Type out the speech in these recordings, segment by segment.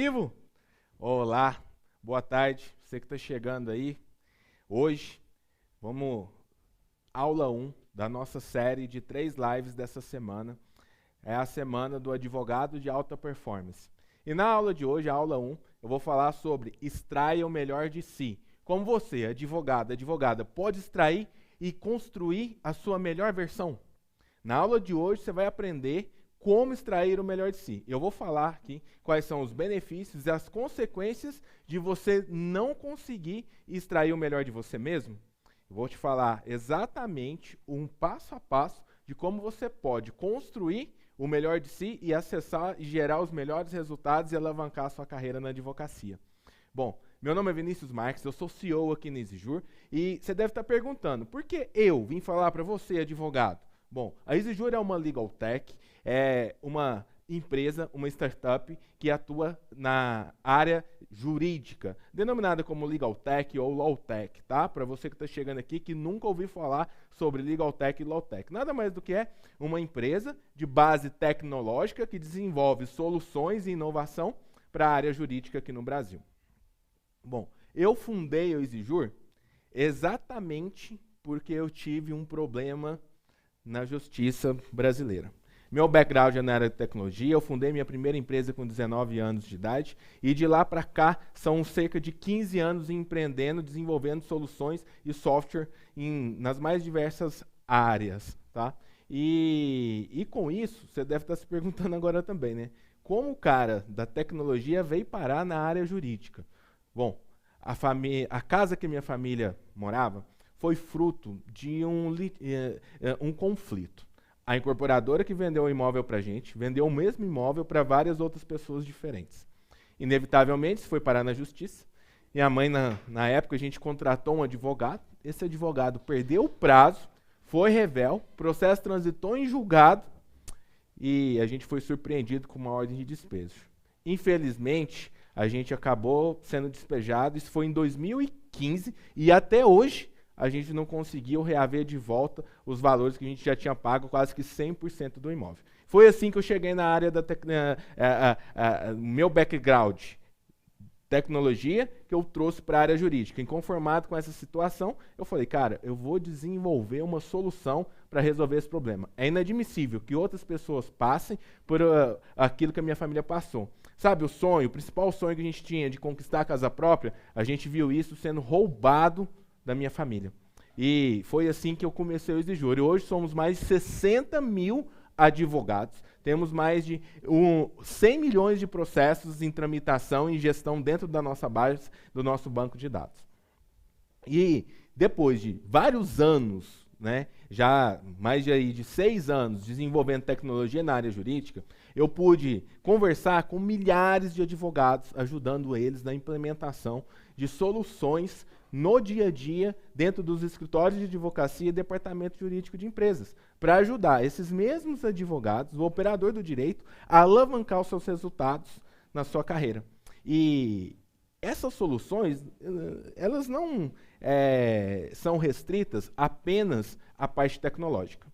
vivo? Olá, boa tarde, você que está chegando aí. Hoje, aula 1 da nossa série de 3 lives dessa semana. É a semana do advogado de alta performance. E na aula de hoje, a aula 1, eu vou falar sobre extraia o melhor de si. Como você, advogada, pode extrair e construir a sua melhor versão. Na aula de hoje, você vai aprender como extrair o melhor de si. Eu vou falar aqui quais são os benefícios e as consequências de você não conseguir extrair o melhor de você mesmo. Eu vou te falar exatamente um passo a passo de como você pode construir o melhor de si e acessar e gerar os melhores resultados e alavancar a sua carreira na advocacia. Bom, meu nome é Vinícius Marques, eu sou CEO aqui na EasyJur e você deve estar perguntando, por que eu vim falar para você, advogado? Bom, a EasyJur é uma legal tech, é uma empresa, uma startup que atua na área jurídica, denominada como legal tech ou law tech, tá? Para você que está chegando aqui que nunca ouviu falar sobre legal tech e law tech. Nada mais do que é uma empresa de base tecnológica que desenvolve soluções e inovação para a área jurídica aqui no Brasil. Bom, eu fundei o EasyJur exatamente porque eu tive um problema na justiça brasileira. Meu background é na área de tecnologia, eu fundei minha primeira empresa com 19 anos de idade e de lá para cá são cerca de 15 anos empreendendo, desenvolvendo soluções e software nas mais diversas áreas, tá? E com isso, você deve estar se perguntando agora também, né? Como o cara da tecnologia veio parar na área jurídica? Bom, a casa que minha família morava foi fruto de um conflito. A incorporadora que vendeu o imóvel para a gente, vendeu o mesmo imóvel para várias outras pessoas diferentes. Inevitavelmente, isso foi parar na justiça. Minha mãe, na época, a gente contratou um advogado. Esse advogado perdeu o prazo, foi revel, o processo transitou em julgado e a gente foi surpreendido com uma ordem de despejo. Infelizmente, a gente acabou sendo despejado. Isso foi em 2015 e até hoje a gente não conseguiu reaver de volta os valores que a gente já tinha pago, quase que 100% do imóvel. Foi assim que eu cheguei na área da meu background, tecnologia, que eu trouxe para a área jurídica. Inconformado com essa situação, eu falei, cara, eu vou desenvolver uma solução para resolver esse problema. É inadmissível que outras pessoas passem por aquilo que a minha família passou. Sabe, o principal sonho que a gente tinha de conquistar a casa própria, a gente viu isso sendo roubado da minha família. E foi assim que eu comecei o EasyJur. Hoje somos mais de 60 mil advogados, temos mais de 100 milhões de processos em tramitação e gestão dentro da nossa base, do nosso banco de dados. E depois de vários anos, né, já mais de 6 anos desenvolvendo tecnologia na área jurídica, eu pude conversar com milhares de advogados, ajudando eles na implementação de soluções no dia a dia, dentro dos escritórios de advocacia e departamento jurídico de empresas, para ajudar esses mesmos advogados, o operador do direito, a alavancar os seus resultados na sua carreira. E essas soluções, elas não são restritas apenas à parte tecnológica.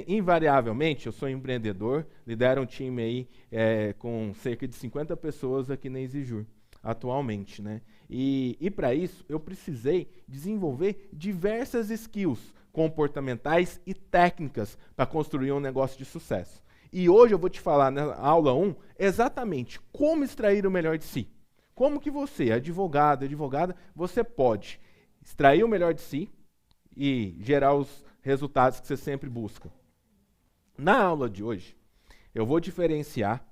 Invariavelmente, eu sou empreendedor, lidero um time aí com cerca de 50 pessoas aqui na EasyJur atualmente, né? E para isso, eu precisei desenvolver diversas skills comportamentais e técnicas para construir um negócio de sucesso. E hoje eu vou te falar na aula 1 exatamente como extrair o melhor de si. Como que você, advogada, você pode extrair o melhor de si e gerar os resultados que você sempre busca. Na aula de hoje, eu vou diferenciar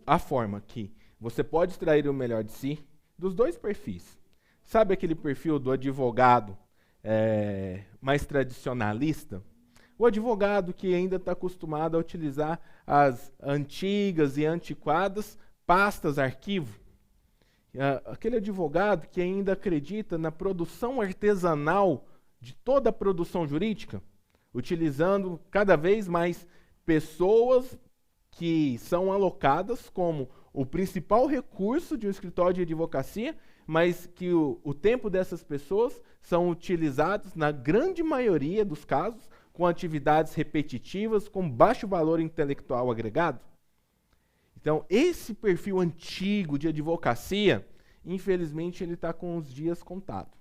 a forma que você pode extrair o melhor de si dos dois perfis. Sabe aquele perfil do advogado mais tradicionalista? O advogado que ainda está acostumado a utilizar as antigas e antiquadas pastas arquivo. Aquele advogado que ainda acredita na produção artesanal de toda a produção jurídica, utilizando cada vez mais pessoas que são alocadas como o principal recurso de um escritório de advocacia, mas que o tempo dessas pessoas são utilizados, na grande maioria dos casos, com atividades repetitivas, com baixo valor intelectual agregado. Então, esse perfil antigo de advocacia, infelizmente, ele está com os dias contados.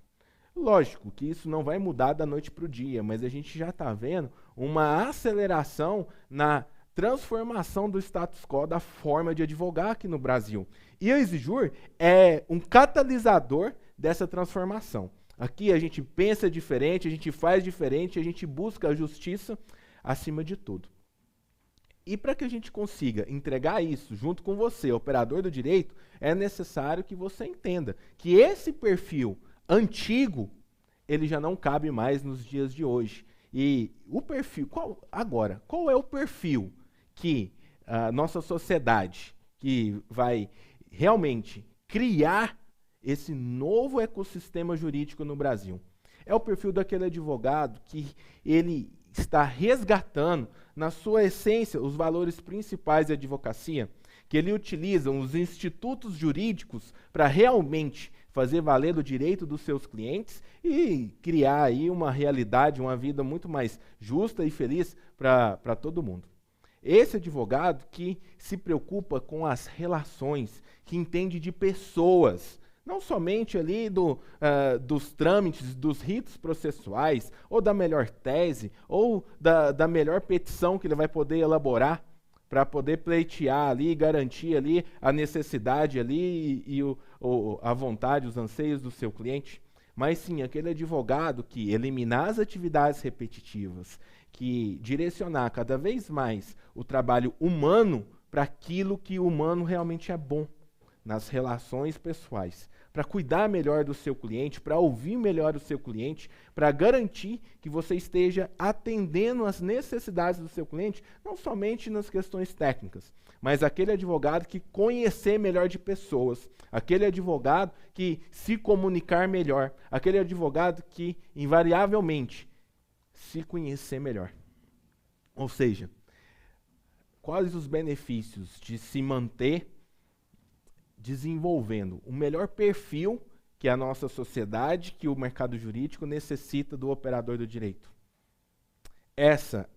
Lógico que isso não vai mudar da noite para o dia, mas a gente já está vendo uma aceleração na transformação do status quo da forma de advogar aqui no Brasil. E a Exijur é um catalisador dessa transformação. Aqui a gente pensa diferente, a gente faz diferente, a gente busca a justiça acima de tudo. E para que a gente consiga entregar isso junto com você, operador do direito, é necessário que você entenda que esse perfil antigo, ele já não cabe mais nos dias de hoje. E o perfil, qual é o perfil que a nossa sociedade, que vai realmente criar esse novo ecossistema jurídico no Brasil? É o perfil daquele advogado que ele está resgatando, na sua essência, os valores principais da advocacia, que ele utiliza os institutos jurídicos para realmente fazer valer o direito dos seus clientes e criar aí uma realidade, uma vida muito mais justa e feliz para todo mundo. Esse advogado que se preocupa com as relações, que entende de pessoas, não somente ali dos trâmites, dos ritos processuais, ou da melhor tese, ou da melhor petição que ele vai poder elaborar para poder pleitear ali, garantir ali a necessidade ali e a vontade, os anseios do seu cliente. Mas sim, aquele advogado que eliminar as atividades repetitivas, que direcionar cada vez mais o trabalho humano para aquilo que o humano realmente é bom, nas relações pessoais, para cuidar melhor do seu cliente, para ouvir melhor o seu cliente, para garantir que você esteja atendendo às necessidades do seu cliente, não somente nas questões técnicas, mas aquele advogado que conhecer melhor de pessoas, aquele advogado que se comunicar melhor, aquele advogado que, invariavelmente, se conhecer melhor. Ou seja, quais os benefícios de se manter desenvolvendo o melhor perfil que a nossa sociedade, que o mercado jurídico necessita do operador do direito? Essa,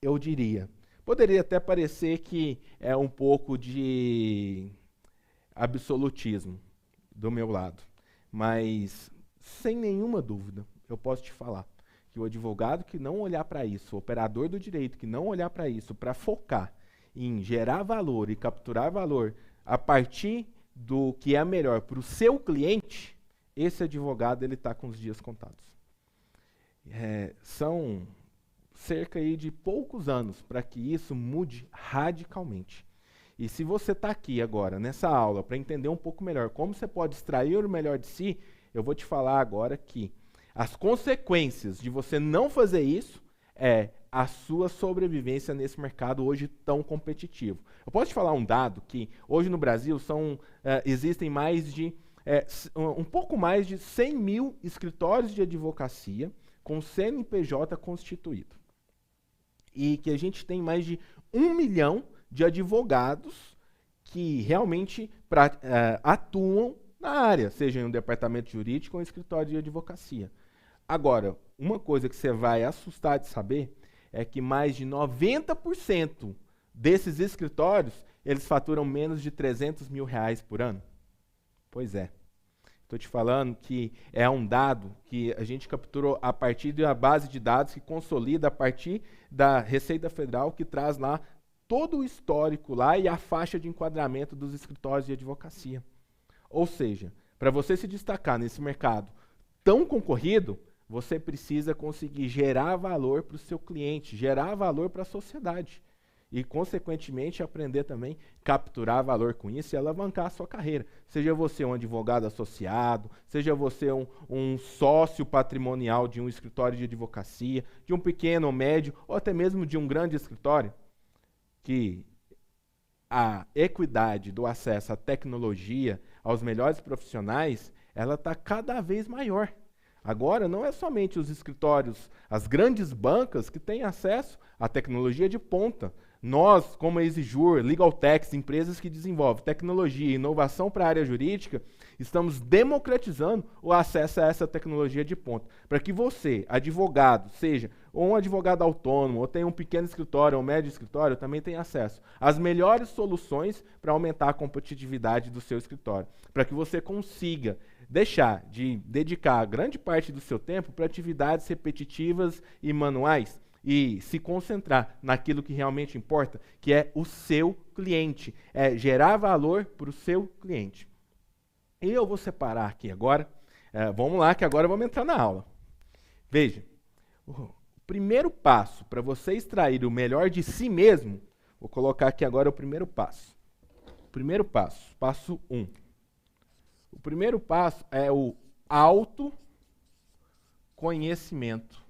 eu diria, poderia até parecer que é um pouco de absolutismo do meu lado, mas sem nenhuma dúvida, eu posso te falar que o advogado que não olhar para isso, o operador do direito que não olhar para isso, para focar em gerar valor e capturar valor a partir do que é melhor para o seu cliente, esse advogado ele está com os dias contados. São cerca aí de poucos anos para que isso mude radicalmente. E se você está aqui agora, nessa aula, para entender um pouco melhor como você pode extrair o melhor de si, eu vou te falar agora que as consequências de você não fazer isso é a sua sobrevivência nesse mercado hoje tão competitivo. Eu posso te falar um dado que hoje no Brasil existem um pouco mais de 100 mil escritórios de advocacia com CNPJ constituído. E que a gente tem mais de 1 milhão de advogados que realmente atuam na área, seja em um departamento jurídico ou em um escritório de advocacia. Agora, uma coisa que você vai assustar de saber é que mais de 90% desses escritórios, eles faturam menos de R$300 mil por ano. Pois é. Estou te falando que é um dado que a gente capturou a partir da base de dados que consolida a partir da Receita Federal, que traz lá todo o histórico lá e a faixa de enquadramento dos escritórios de advocacia. Ou seja, para você se destacar nesse mercado tão concorrido, você precisa conseguir gerar valor para o seu cliente, gerar valor para a sociedade. E, consequentemente, aprender também a capturar valor com isso e alavancar a sua carreira. Seja você um advogado associado, seja você um sócio patrimonial de um escritório de advocacia, de um pequeno ou médio, ou até mesmo de um grande escritório, que a equidade do acesso à tecnologia, aos melhores profissionais, ela está cada vez maior. Agora, não é somente os escritórios, as grandes bancas que têm acesso à tecnologia de ponta. Nós, como a Exijur, Legaltech, empresas que desenvolvem tecnologia e inovação para a área jurídica, estamos democratizando o acesso a essa tecnologia de ponta. Para que você, advogado, seja ou um advogado autônomo, ou tem um pequeno escritório, ou um médio escritório, também tem acesso às melhores soluções para aumentar a competitividade do seu escritório, para que você consiga deixar de dedicar grande parte do seu tempo para atividades repetitivas e manuais e se concentrar naquilo que realmente importa, que é o seu cliente, é gerar valor para o seu cliente. E eu vou separar aqui agora, vamos lá que agora vamos entrar na aula. Veja, o primeiro passo para você extrair o melhor de si mesmo, vou colocar aqui agora o primeiro passo. Primeiro passo, passo 1. O primeiro passo é o autoconhecimento.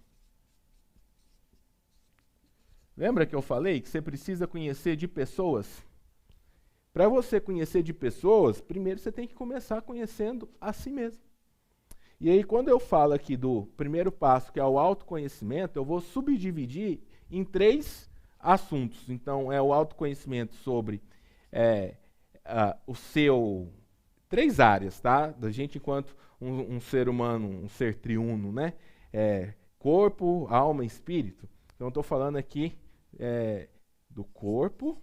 Lembra que eu falei que você precisa conhecer de pessoas? Para você conhecer de pessoas, primeiro você tem que começar conhecendo a si mesmo. E aí, quando eu falo aqui do primeiro passo, que é o autoconhecimento, eu vou subdividir em 3 assuntos. Então, é o autoconhecimento sobre o seu... 3 áreas, tá? Da gente enquanto um ser humano, um ser triuno, né? Corpo, alma e espírito. Então, eu estou falando aqui do corpo,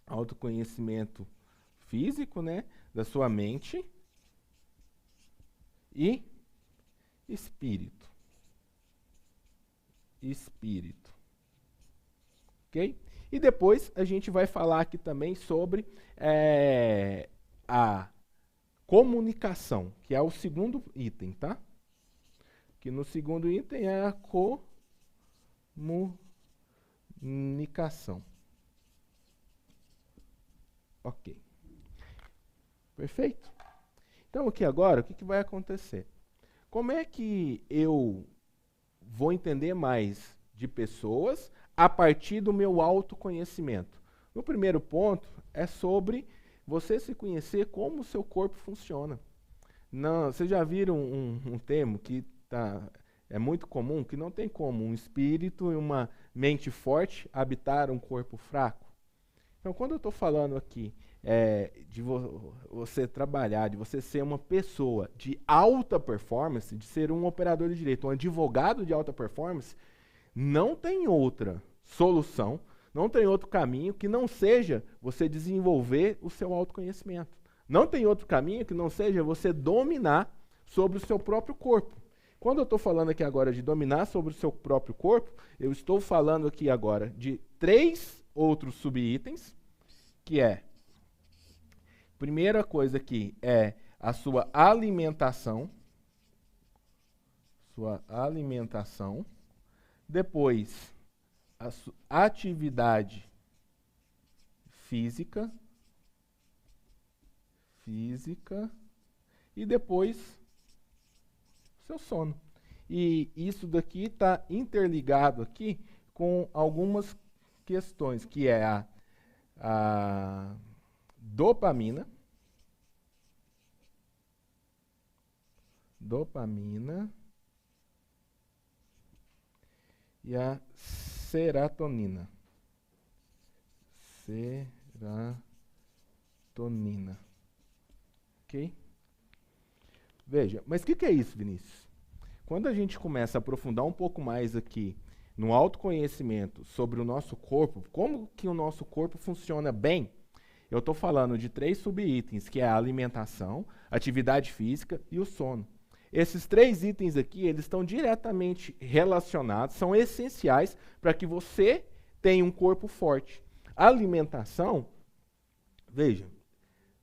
autoconhecimento físico, né? Da sua mente e espírito. Espírito. Ok? E depois a gente vai falar aqui também sobre a comunicação, que é o segundo item, tá? Que no segundo item é a comunicação. Ok. Perfeito? Então aqui agora, o que vai acontecer? Como é que eu vou entender mais de pessoas a partir do meu autoconhecimento? O primeiro ponto é sobre você se conhecer como o seu corpo funciona. Não, vocês já viram um termo que é muito comum, que não tem como um espírito e uma mente forte habitar um corpo fraco? Então, quando eu estou falando aqui de você trabalhar, de você ser uma pessoa de alta performance, de ser um operador de direito, um advogado de alta performance, não tem outra solução, não tem outro caminho que não seja você desenvolver o seu autoconhecimento. Não tem outro caminho que não seja você dominar sobre o seu próprio corpo. Quando eu estou falando aqui agora de dominar sobre o seu próprio corpo, eu estou falando aqui agora de 3 outros subitens, que primeira coisa aqui é a sua alimentação. Depois, a sua atividade física. E depois, seu sono. E isso daqui está interligado aqui com algumas questões, que é a dopamina, e a serotonina. Ok? Veja, mas o que é isso, Vinícius? Quando a gente começa a aprofundar um pouco mais aqui no autoconhecimento sobre o nosso corpo, como que o nosso corpo funciona bem, eu estou falando de 3 subitens, que é a alimentação, atividade física e o sono. Esses 3 itens aqui, eles estão diretamente relacionados, são essenciais para que você tenha um corpo forte. A alimentação, veja,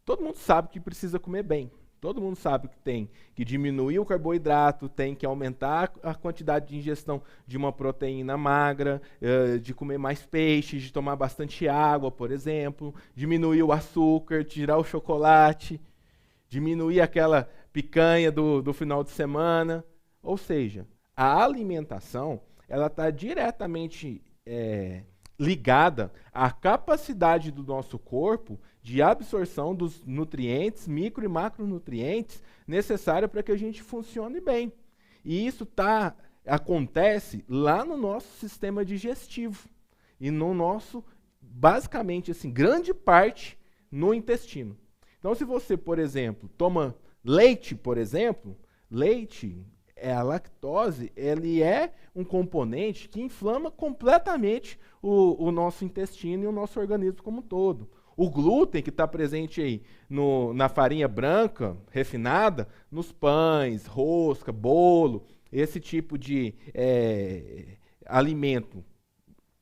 todo mundo sabe que precisa comer bem. Todo mundo sabe que tem que diminuir o carboidrato, tem que aumentar a quantidade de ingestão de uma proteína magra, de comer mais peixe, de tomar bastante água, por exemplo, diminuir o açúcar, tirar o chocolate, diminuir aquela picanha do final de semana. Ou seja, a alimentação ela está diretamente ligada à capacidade do nosso corpo de absorção dos nutrientes, micro e macronutrientes, necessários para que a gente funcione bem. E isso acontece lá no nosso sistema digestivo e no nosso, basicamente, assim, grande parte no intestino. Então, se você, por exemplo, toma leite, por exemplo, leite a lactose, ele é um componente que inflama completamente o nosso intestino e o nosso organismo como um todo. O glúten, que está presente aí na farinha branca, refinada, nos pães, rosca, bolo, esse tipo de alimento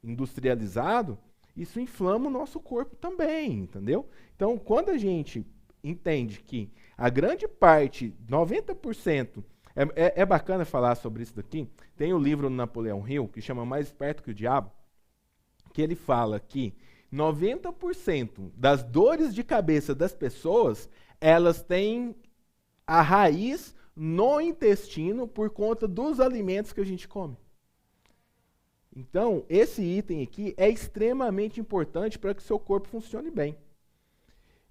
industrializado, isso inflama o nosso corpo também, entendeu? Então, quando a gente entende que a grande parte, 90%, é bacana falar sobre isso daqui, tem o livro do Napoleão Hill, que chama Mais Esperto que o Diabo, que ele fala que 90% das dores de cabeça das pessoas, elas têm a raiz no intestino por conta dos alimentos que a gente come. Então, esse item aqui é extremamente importante para que o seu corpo funcione bem.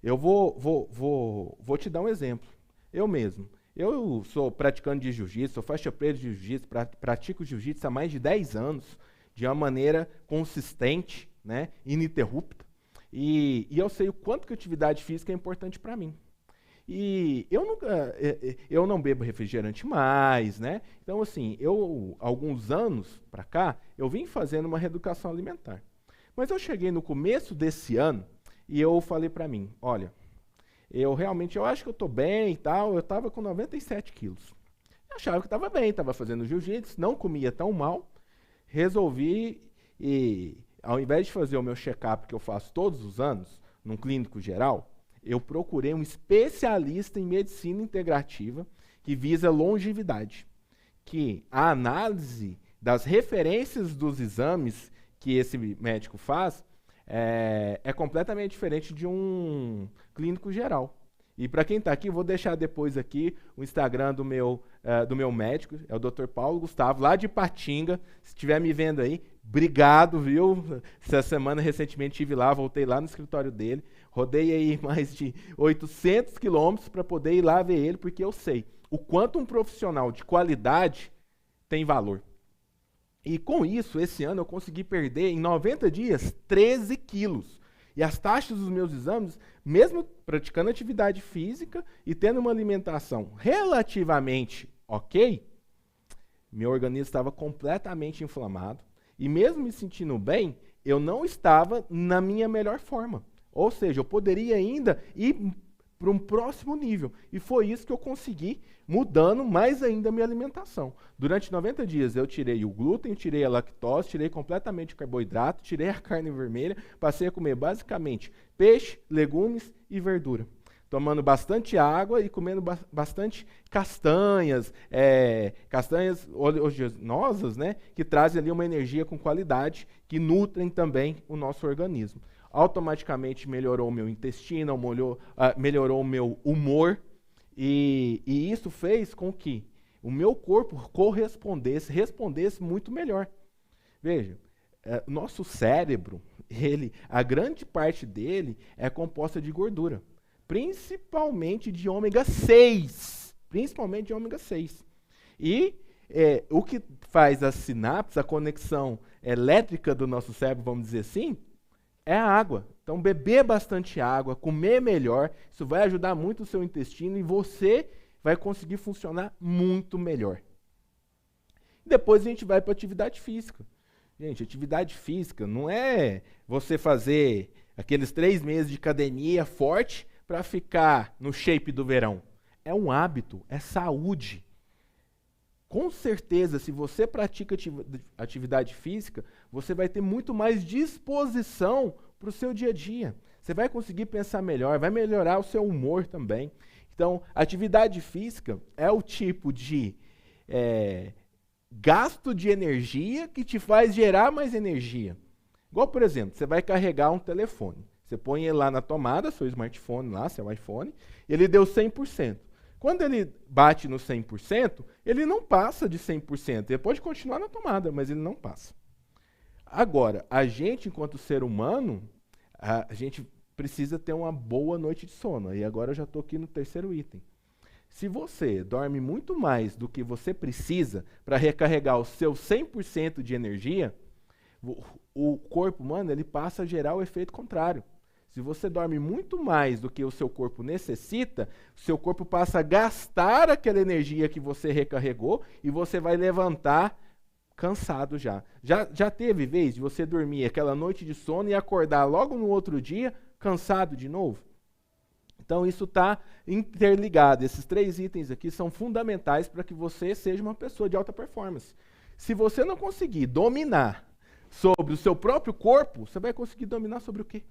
Eu vou te dar um exemplo. Eu mesmo. Eu sou praticante de jiu-jitsu, sou faixa preta de jiu-jitsu, pratico jiu-jitsu há mais de 10 anos, de uma maneira consistente, né, ininterrupta. E eu sei o quanto que a atividade física é importante para mim. E eu não bebo refrigerante mais, né? Então, assim, alguns anos para cá, eu vim fazendo uma reeducação alimentar. Mas eu cheguei no começo desse ano e eu falei para mim, olha, eu acho que eu estou bem e tal, eu estava com 97 quilos. Eu achava que estava bem, estava fazendo jiu-jitsu, não comia tão mal, resolvi, ao invés de fazer o meu check-up que eu faço todos os anos, num clínico geral, eu procurei um especialista em medicina integrativa que visa longevidade, que a análise das referências dos exames que esse médico faz é completamente diferente de um clínico geral. E para quem está aqui, vou deixar depois aqui o Instagram do meu médico, é o Dr. Paulo Gustavo, lá de Ipatinga. Se estiver me vendo aí, obrigado, viu? Essa semana, recentemente, estive lá, voltei lá no escritório dele, rodei aí mais de 800 quilômetros para poder ir lá ver ele, porque eu sei o quanto um profissional de qualidade tem valor. E com isso, esse ano eu consegui perder, em 90 dias, 13 quilos. E as taxas dos meus exames, mesmo praticando atividade física e tendo uma alimentação relativamente ok, meu organismo estava completamente inflamado. E mesmo me sentindo bem, eu não estava na minha melhor forma. Ou seja, eu poderia ainda ir para um próximo nível. E foi isso que eu consegui, mudando mais ainda a minha alimentação. Durante 90 dias eu tirei o glúten, tirei a lactose, tirei completamente o carboidrato, tirei a carne vermelha, passei a comer basicamente peixe, legumes e verdura. Tomando bastante água e comendo bastante castanhas, castanhas oleaginosas, né, que trazem ali uma energia com qualidade, que nutrem também o nosso organismo. Automaticamente melhorou o meu intestino, melhorou o meu humor, e isso fez com que o meu corpo respondesse muito melhor. Veja, nosso cérebro, a grande parte dele é composta de gordura, principalmente de ômega 6. E o que faz as sinapses, a conexão elétrica do nosso cérebro, vamos dizer assim, é a água. Então, beber bastante água, comer melhor, isso vai ajudar muito o seu intestino e você vai conseguir funcionar muito melhor. Depois a gente vai para a atividade física. Gente, atividade física não é você fazer aqueles 3 meses de academia forte para ficar no shape do verão. É um hábito, é saúde. Com certeza, se você pratica atividade física, você vai ter muito mais disposição para o seu dia a dia. Você vai conseguir pensar melhor, vai melhorar o seu humor também. Então, atividade física é o tipo de gasto de energia que te faz gerar mais energia. Igual, por exemplo, você vai carregar um telefone. Você põe ele lá na tomada, seu smartphone lá, seu iPhone, ele deu 100%. Quando ele bate no 100%, ele não passa de 100%. Ele pode continuar na tomada, mas ele não passa. Agora, a gente, enquanto ser humano, a gente precisa ter uma boa noite de sono. E agora eu já estou aqui no terceiro item. Se você dorme muito mais do que você precisa para recarregar o seu 100% de energia, o corpo humano ele passa a gerar o efeito contrário. Se você dorme muito mais do que o seu corpo necessita, o seu corpo passa a gastar aquela energia que você recarregou e você vai levantar cansado já. Já teve vez de você dormir aquela noite de sono e acordar logo no outro dia cansado de novo? Então isso está interligado. Esses 3 itens aqui são fundamentais para que você seja uma pessoa de alta performance. Se você não conseguir dominar sobre o seu próprio corpo, você vai conseguir dominar sobre o quê?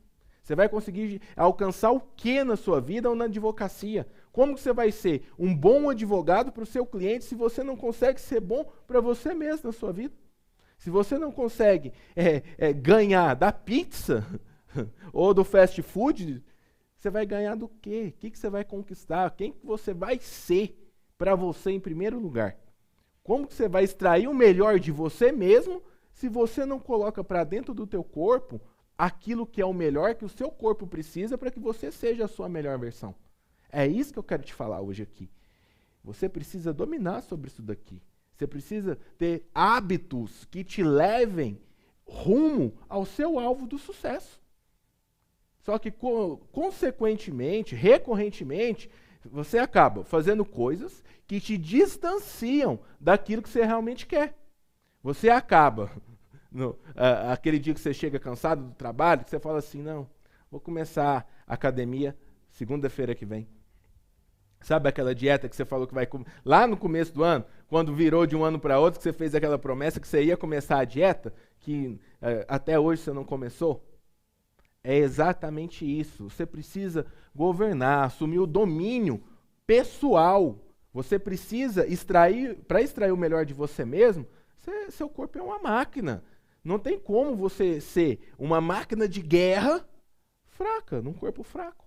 Você vai conseguir alcançar o quê na sua vida ou na advocacia? Como que você vai ser um bom advogado para o seu cliente se você não consegue ser bom para você mesmo na sua vida? Se você não consegue ganhar da pizza ou do fast food, você vai ganhar do quê? O que você vai conquistar? Quem que você vai ser para você em primeiro lugar? Como que você vai extrair o melhor de você mesmo se você não coloca para dentro do teu corpo aquilo que é o melhor que o seu corpo precisa para que você seja a sua melhor versão? É isso que eu quero te falar hoje aqui. Você precisa dominar sobre isso daqui. Você precisa ter hábitos que te levem rumo ao seu alvo do sucesso. Só que, consequentemente, recorrentemente, você acaba fazendo coisas que te distanciam daquilo que você realmente quer. Você acaba, aquele dia que você chega cansado do trabalho, que você fala assim, não, vou começar a academia segunda-feira que vem. Sabe aquela dieta que você falou que vai lá no começo do ano, quando virou de um ano para outro, que você fez aquela promessa que você ia começar a dieta, que até hoje você não começou? É exatamente isso. Você precisa governar, assumir o domínio pessoal. Você precisa para extrair o melhor de você mesmo, seu corpo é uma máquina. Não tem como você ser uma máquina de guerra fraca, num corpo fraco.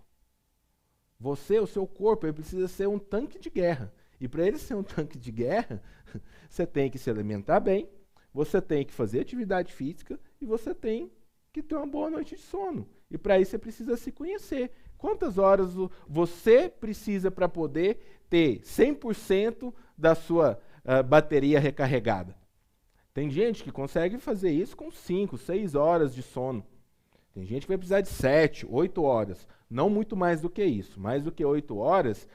O seu corpo, ele precisa ser um tanque de guerra. E para ele ser um tanque de guerra, você tem que se alimentar bem, você tem que fazer atividade física e você tem que ter uma boa noite de sono. E para isso você precisa se conhecer. Quantas horas você precisa para poder ter 100% da sua bateria recarregada? Tem gente que consegue fazer isso com 5, 6 horas de sono. Tem gente que vai precisar de 7, 8 horas. Não muito mais do que isso. Mais do que 8 horas,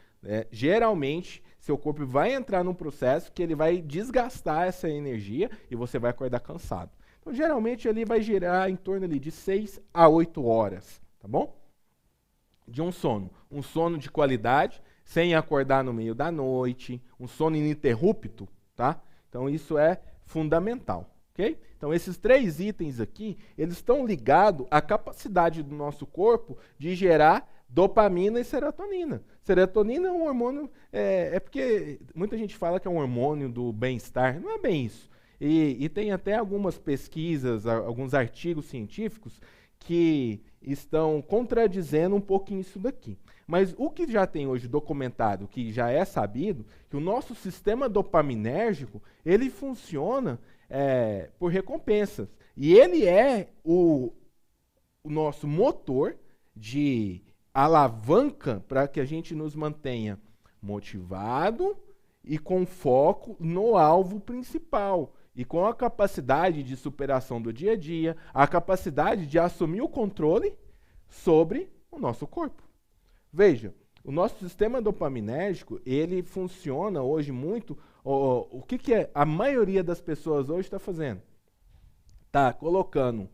geralmente, seu corpo vai entrar num processo que ele vai desgastar essa energia e você vai acordar cansado. Então, geralmente, ele vai girar em torno ali, de 6 a 8 horas, tá bom? De um sono. Um sono de qualidade, sem acordar no meio da noite, um sono ininterrupto, tá? Então, isso é fundamental, ok? Então, esses 3 itens aqui, eles estão ligados à capacidade do nosso corpo de gerar dopamina e serotonina. Serotonina é um hormônio, porque muita gente fala que é um hormônio do bem-estar, não é bem isso. E tem até algumas pesquisas, alguns artigos científicos que estão contradizendo um pouquinho isso daqui. Mas o que já tem hoje documentado, que já é sabido, que o nosso sistema dopaminérgico, ele funciona por recompensas. E ele é o nosso motor de alavanca para que a gente nos mantenha motivado e com foco no alvo principal. E com a capacidade de superação do dia a dia, a capacidade de assumir o controle sobre o nosso corpo. Veja, o nosso sistema dopaminérgico, ele funciona hoje muito. O que a maioria das pessoas hoje está fazendo? Está colocando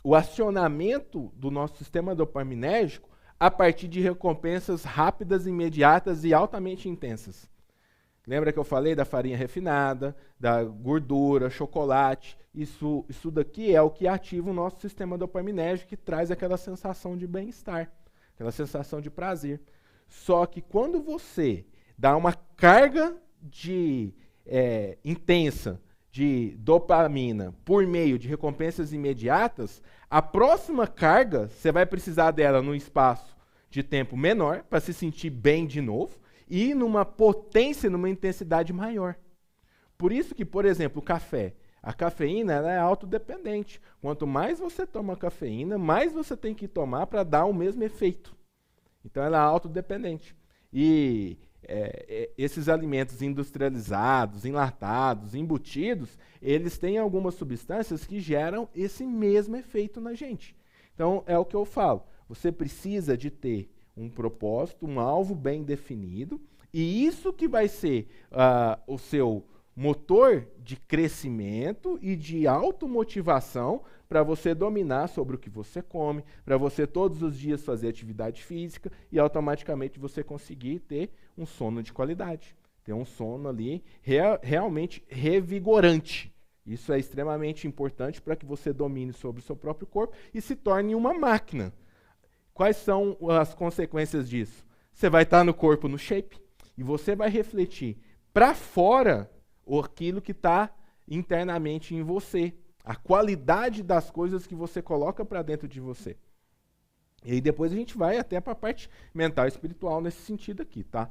o acionamento do nosso sistema dopaminérgico a partir de recompensas rápidas, imediatas e altamente intensas. Lembra que eu falei da farinha refinada, da gordura, chocolate? Isso daqui é o que ativa o nosso sistema dopaminérgico, que traz aquela sensação de bem-estar, aquela sensação de prazer. Só que quando você dá uma carga intensa de dopamina por meio de recompensas imediatas, a próxima carga, você vai precisar dela num espaço de tempo menor para se sentir bem de novo, e numa potência, numa intensidade maior. Por isso que, por exemplo, o café. A cafeína ela é autodependente. Quanto mais você toma cafeína, mais você tem que tomar para dar o mesmo efeito. Então ela é autodependente. E esses alimentos industrializados, enlatados, embutidos, eles têm algumas substâncias que geram esse mesmo efeito na gente. Então, é o que eu falo. Você precisa de ter um propósito, um alvo bem definido, e isso que vai ser o seu motor de crescimento e de automotivação para você dominar sobre o que você come, para você todos os dias fazer atividade física e automaticamente você conseguir ter um sono de qualidade, ter um sono ali realmente revigorante. Isso é extremamente importante para que você domine sobre o seu próprio corpo e se torne uma máquina. Quais são as consequências disso? Você vai estar no corpo no shape e você vai refletir para fora aquilo que está internamente em você, a qualidade das coisas que você coloca para dentro de você. E aí depois a gente vai até para a parte mental e espiritual nesse sentido aqui, tá?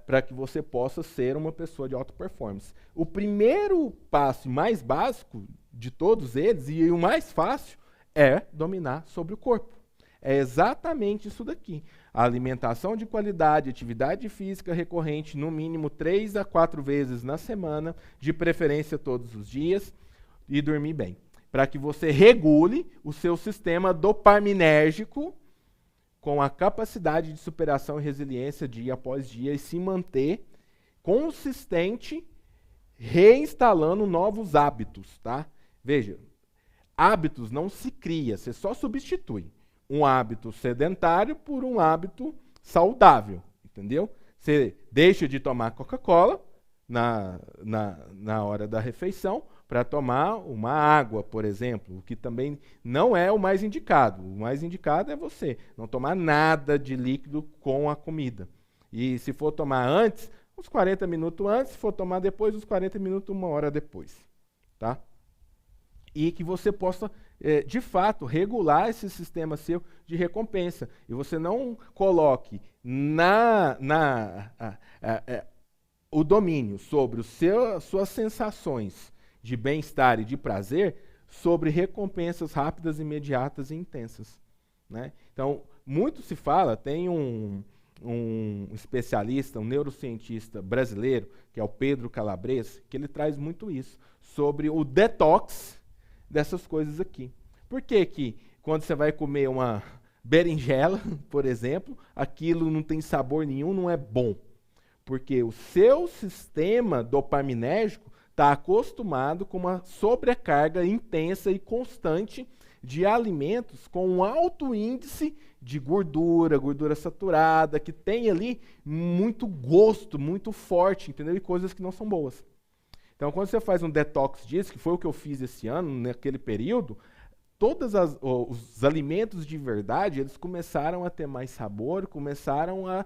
Para que você possa ser uma pessoa de alta performance. O primeiro passo mais básico de todos eles, e o mais fácil, é dominar sobre o corpo. É exatamente isso daqui. A alimentação de qualidade, atividade física recorrente, no mínimo 3 a 4 vezes na semana, de preferência todos os dias, e dormir bem. Para que você regule o seu sistema dopaminérgico com a capacidade de superação e resiliência dia após dia e se manter consistente, reinstalando novos hábitos, tá? Veja, hábitos não se cria, você só substitui um hábito sedentário por um hábito saudável, entendeu? Você deixa de tomar Coca-Cola na hora da refeição para tomar uma água, por exemplo, o que também não é o mais indicado. O mais indicado é você não tomar nada de líquido com a comida. E se for tomar antes, uns 40 minutos antes, se for tomar depois, uns 40 minutos, 1 hora depois. Tá? E que você possa, de fato, regular esse sistema seu de recompensa. E você não coloque o domínio sobre suas sensações de bem-estar e de prazer sobre recompensas rápidas, imediatas e intensas. Né? Então, muito se fala, tem um especialista, um neurocientista brasileiro, que é o Pedro Calabres, que ele traz muito isso, sobre o detox dessas coisas aqui. Por que que quando você vai comer uma berinjela, por exemplo, aquilo não tem sabor nenhum, não é bom? Porque o seu sistema dopaminérgico está acostumado com uma sobrecarga intensa e constante de alimentos com um alto índice de gordura saturada, que tem ali muito gosto, muito forte, entendeu? E coisas que não são boas. Então, quando você faz um detox disso, que foi o que eu fiz esse ano, naquele período, todos os alimentos de verdade, eles começaram a ter mais sabor, começaram a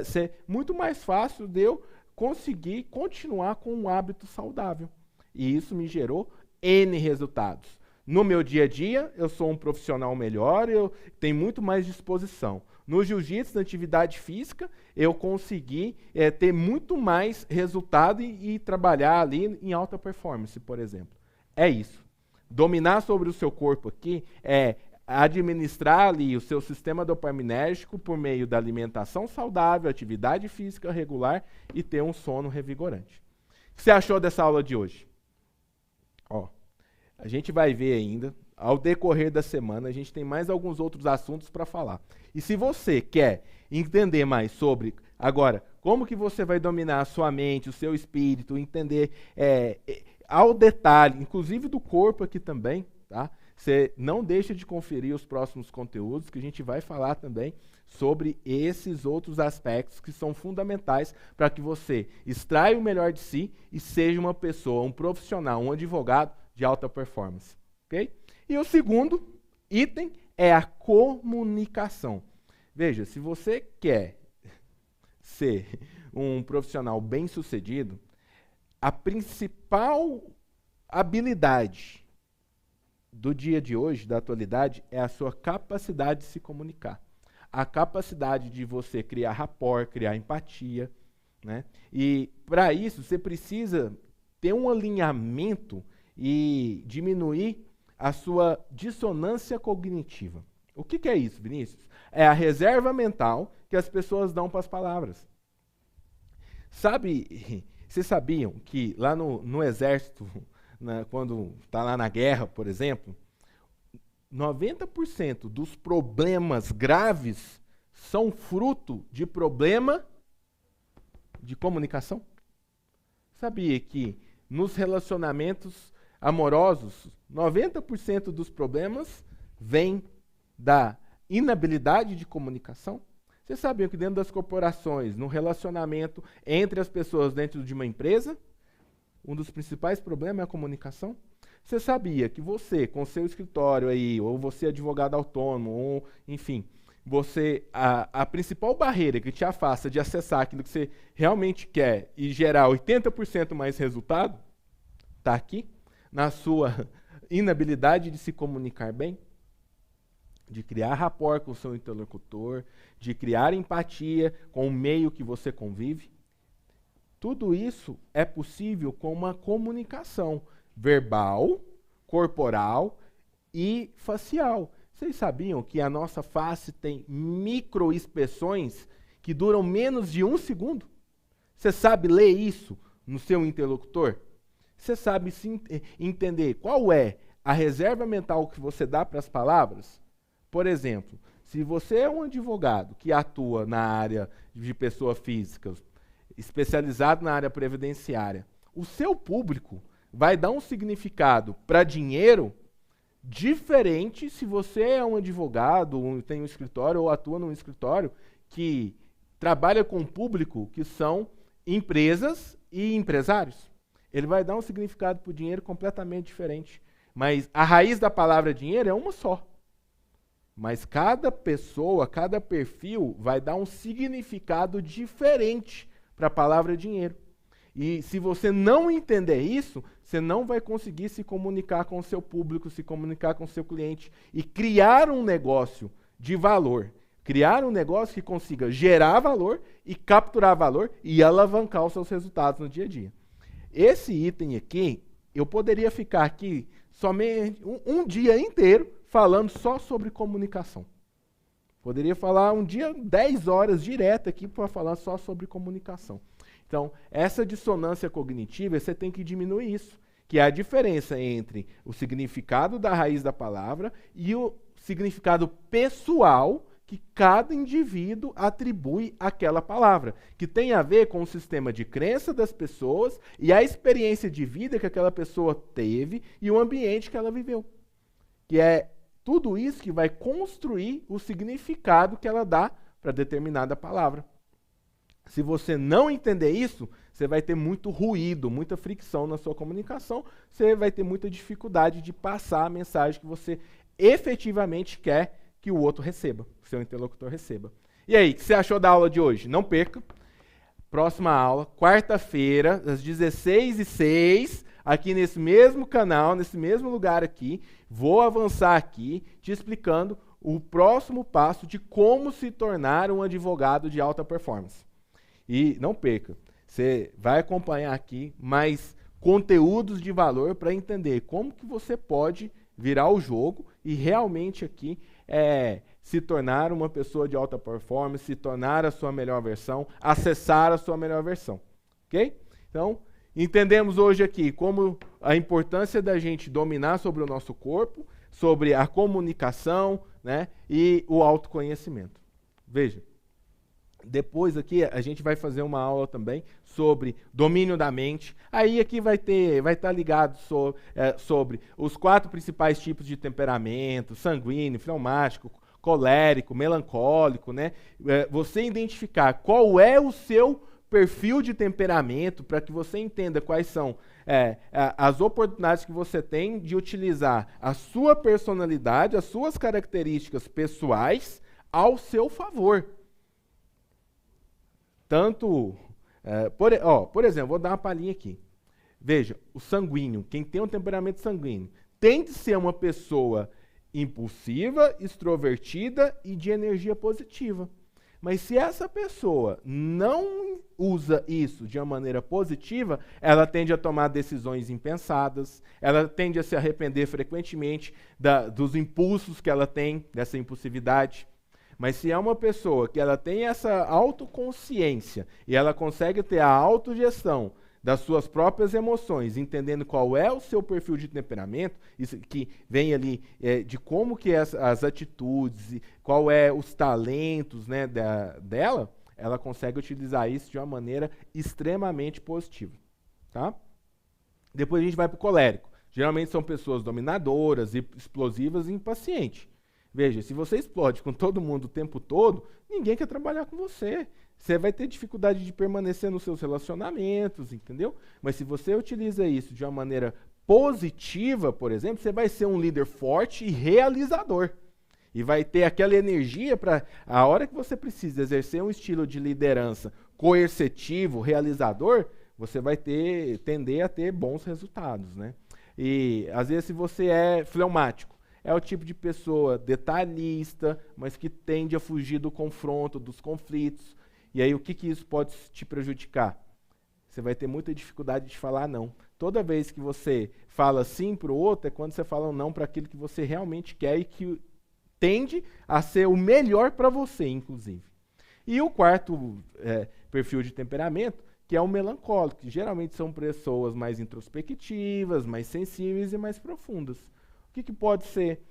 ser muito mais fácil de eu conseguir continuar com um hábito saudável. E isso me gerou N resultados. No meu dia a dia, eu sou um profissional melhor, eu tenho muito mais disposição. No jiu-jitsu, na atividade física, eu consegui ter muito mais resultado e trabalhar ali em alta performance, por exemplo. É isso. Dominar sobre o seu corpo aqui é administrar ali o seu sistema dopaminérgico por meio da alimentação saudável, atividade física regular e ter um sono revigorante. O que você achou dessa aula de hoje? Ó, a gente vai ver ainda, ao decorrer da semana, a gente tem mais alguns outros assuntos para falar. E se você quer entender mais sobre, agora, como que você vai dominar a sua mente, o seu espírito, entender ao detalhe, inclusive do corpo aqui também, tá? Você não deixa de conferir os próximos conteúdos, que a gente vai falar também sobre esses outros aspectos que são fundamentais para que você extraia o melhor de si e seja uma pessoa, um profissional, um advogado de alta performance. Okay? E o segundo item é a comunicação. Veja, se você quer ser um profissional bem-sucedido, a principal habilidade do dia de hoje, da atualidade, é a sua capacidade de se comunicar. A capacidade de você criar rapport, criar empatia. Né? E, para isso, você precisa ter um alinhamento e diminuir a sua dissonância cognitiva. O que é isso, Vinícius? É a reserva mental que as pessoas dão para as palavras. Vocês sabiam que lá no exército, quando está lá na guerra, por exemplo, 90% dos problemas graves são fruto de problema de comunicação? Sabia que nos relacionamentos amorosos, 90% dos problemas vêm da inabilidade de comunicação? Você sabia que dentro das corporações, no relacionamento entre as pessoas dentro de uma empresa, um dos principais problemas é a comunicação? Você sabia que você, com seu escritório aí, ou você advogado autônomo, ou enfim, a principal barreira que te afasta de acessar aquilo que você realmente quer e gerar 80% mais resultado, está aqui, na sua inabilidade de se comunicar bem, de criar rapport com o seu interlocutor, de criar empatia com o meio que você convive. Tudo isso é possível com uma comunicação verbal, corporal e facial. Vocês sabiam que a nossa face tem microexpressões que duram menos de 1 segundo? Você sabe ler isso no seu interlocutor? Você sabe entender qual é a reserva mental que você dá para as palavras? Por exemplo, se você é um advogado que atua na área de pessoa física, especializado na área previdenciária, o seu público vai dar um significado para dinheiro diferente se você é um advogado, tem um escritório ou atua num escritório que trabalha com público que são empresas e empresários. Ele vai dar um significado para o dinheiro completamente diferente. Mas a raiz da palavra dinheiro é uma só. Mas cada pessoa, cada perfil vai dar um significado diferente para a palavra dinheiro. E se você não entender isso, você não vai conseguir se comunicar com o seu público, se comunicar com o seu cliente e criar um negócio de valor. Criar um negócio que consiga gerar valor e capturar valor e alavancar os seus resultados no dia a dia. Esse item aqui, eu poderia ficar aqui somente um dia inteiro falando só sobre comunicação. Poderia falar um dia, 10 horas direto aqui para falar só sobre comunicação. Então, essa dissonância cognitiva, você tem que diminuir isso, que é a diferença entre o significado da raiz da palavra e o significado pessoal que cada indivíduo atribui àquela palavra, que tem a ver com o sistema de crença das pessoas e a experiência de vida que aquela pessoa teve e o ambiente que ela viveu. Que é tudo isso que vai construir o significado que ela dá para determinada palavra. Se você não entender isso, você vai ter muito ruído, muita fricção na sua comunicação, você vai ter muita dificuldade de passar a mensagem que você efetivamente quer que o outro receba, que o seu interlocutor receba. E aí, o que você achou da aula de hoje? Não perca. Próxima aula, quarta-feira, às 16h06, aqui nesse mesmo canal, nesse mesmo lugar aqui. Vou avançar aqui, te explicando o próximo passo de como se tornar um advogado de alta performance. E não perca, você vai acompanhar aqui mais conteúdos de valor para entender como que você pode virar o jogo e realmente aqui se tornar uma pessoa de alta performance, se tornar a sua melhor versão, acessar a sua melhor versão. Ok? Então, entendemos hoje aqui como a importância da gente dominar sobre o nosso corpo, sobre a comunicação, né, e o autoconhecimento. Veja. Depois aqui a gente vai fazer uma aula também sobre domínio da mente. Aí aqui vai estar ligado sobre os 4 principais tipos de temperamento: sanguíneo, fleumático, colérico, melancólico, né? Você identificar qual é o seu perfil de temperamento para que você entenda quais são as oportunidades que você tem de utilizar a sua personalidade, as suas características pessoais ao seu favor. Tanto, por exemplo, vou dar uma palhinha aqui. Veja, o sanguíneo, quem tem um temperamento sanguíneo, tende a ser uma pessoa impulsiva, extrovertida e de energia positiva. Mas se essa pessoa não usa isso de uma maneira positiva, ela tende a tomar decisões impensadas, ela tende a se arrepender frequentemente dos impulsos que ela tem, dessa impulsividade. Mas se é uma pessoa que ela tem essa autoconsciência e ela consegue ter a autogestão das suas próprias emoções, entendendo qual é o seu perfil de temperamento, isso que vem ali de como que as atitudes, qual é os talentos, né, dela, ela consegue utilizar isso de uma maneira extremamente positiva. Tá? Depois a gente vai para o colérico. Geralmente são pessoas dominadoras, explosivas e impacientes. Veja, se você explode com todo mundo o tempo todo, ninguém quer trabalhar com você. Você vai ter dificuldade de permanecer nos seus relacionamentos, entendeu? Mas se você utiliza isso de uma maneira positiva, por exemplo, você vai ser um líder forte e realizador. E vai ter aquela energia para, a hora que você precisa exercer um estilo de liderança coercitivo, realizador, você vai tender a ter bons resultados, né? E, às vezes, se você é fleumático, é o tipo de pessoa detalhista, mas que tende a fugir do confronto, dos conflitos. E aí, o que isso pode te prejudicar? Você vai ter muita dificuldade de falar não. Toda vez que você fala sim para o outro, é quando você fala um não para aquilo que você realmente quer e que tende a ser o melhor para você, inclusive. E o quarto perfil de temperamento, que é o melancólico, que geralmente são pessoas mais introspectivas, mais sensíveis e mais profundas. O que pode ser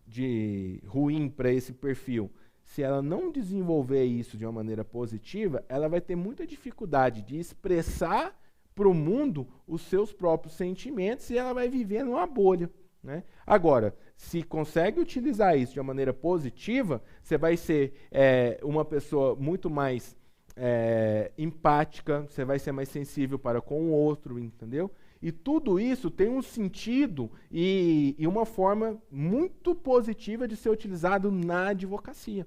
de ruim para esse perfil? Se ela não desenvolver isso de uma maneira positiva, ela vai ter muita dificuldade de expressar para o mundo os seus próprios sentimentos e ela vai viver numa bolha. Né? Agora, se consegue utilizar isso de uma maneira positiva, você vai ser uma pessoa muito mais empática, você vai ser mais sensível para com o outro, entendeu? E tudo isso tem um sentido e uma forma muito positiva de ser utilizado na advocacia.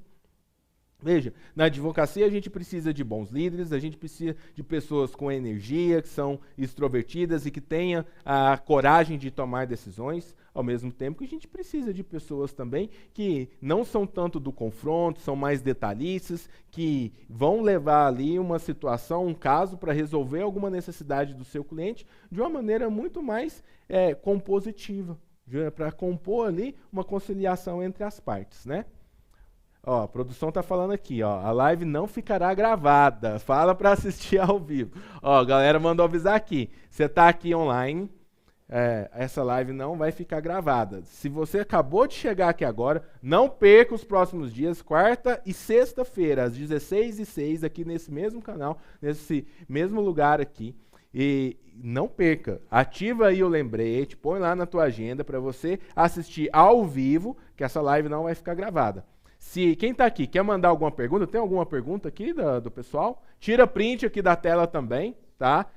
Veja, na advocacia a gente precisa de bons líderes, a gente precisa de pessoas com energia, que são extrovertidas e que tenham a coragem de tomar decisões, ao mesmo tempo que a gente precisa de pessoas também que não são tanto do confronto, são mais detalhistas, que vão levar ali uma situação, um caso, para resolver alguma necessidade do seu cliente de uma maneira muito mais compositiva, para compor ali uma conciliação entre as partes, né? Ó, a produção tá falando aqui, ó, a live não ficará gravada, fala para assistir ao vivo. Ó, a galera mandou avisar aqui, você tá aqui online, essa live não vai ficar gravada. Se você acabou de chegar aqui agora, não perca os próximos dias, quarta e sexta-feira, às 16h06, aqui nesse mesmo canal, nesse mesmo lugar aqui. E não perca, ativa aí o lembrete, põe lá na tua agenda para você assistir ao vivo, que essa live não vai ficar gravada. Se quem está aqui quer mandar alguma pergunta, tem alguma pergunta aqui do pessoal? Tira print aqui da tela também, tá?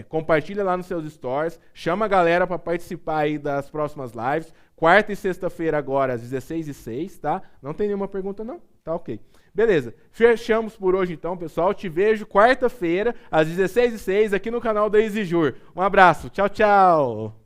Compartilha lá nos seus stories, chama a galera para participar aí das próximas lives, quarta e sexta-feira agora às 16h06, tá? Não tem nenhuma pergunta não? Tá ok. Beleza, fechamos por hoje então, pessoal. Te vejo quarta-feira às 16h06 aqui no canal da EasyJur. Um abraço, tchau, tchau!